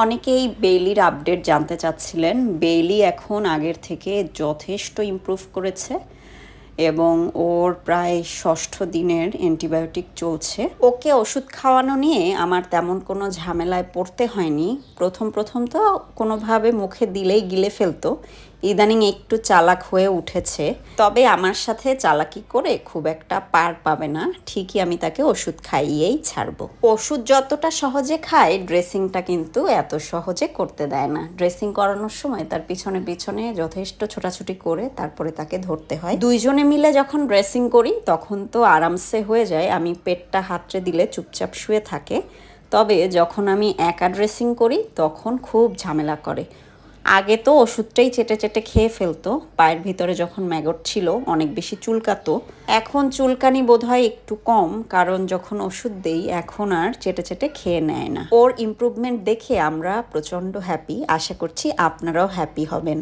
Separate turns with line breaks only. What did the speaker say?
অনেকেই বেইলির আপডেট জানতে চাচ্ছিলেন। বেইলি এখন আগের থেকে যথেষ্ট ইমপ্রুভ করেছে এবং ওর প্রায় ষষ্ঠ দিনের অ্যান্টিবায়োটিক চলছে। ওকে ওষুধ খাওয়ানো নিয়ে আমার তেমন কোনো ঝামেলায় পড়তে হয়নি। প্রথম প্রথম তো কোনোভাবে মুখে দিলেই গিলে ফেলতো, ইদানিং একটু চালাক হয়ে উঠেছে। তবে আমার সাথে চালাকি করে খুব একটা পার পাবে না, ঠিকই আমি তাকে ওষুধ খাইয়েই ছাড়বো। ওষুধ যতটা সহজে খায়, ড্রেসিংটা কিন্তু এত সহজে করতে দেয় না। ড্রেসিং করানোর সময় তার পিছনে পিছনে যথেষ্ট ছোটাছুটি করে তারপরে তাকে ধরতে হয়। দুইজনে মিলে যখন ড্রেসিং করি তখন তো আরামসে হয়ে যায়, আমি পেটটা হাতড়ে দিলে চুপচাপ শুয়ে থাকে। তবে যখন আমি একা ড্রেসিং করি তখন খুব ঝামেলা করে। আগে তো ওষুধটাই চেটে চেটে খেয়ে ফেলতো, পায়ের ভিতরে যখন ম্যাগট ছিল অনেক বেশি চুলকাতো। এখন চুলকানি বোধহয় একটু কম, কারণ যখন ওষুধ দেই এখন আর চেটে চেটে খেয়ে নেয় না। ওর ইমপ্রুভমেন্ট দেখে আমরা প্রচণ্ড হ্যাপি, আশা করছি আপনারাও হ্যাপি হবেন।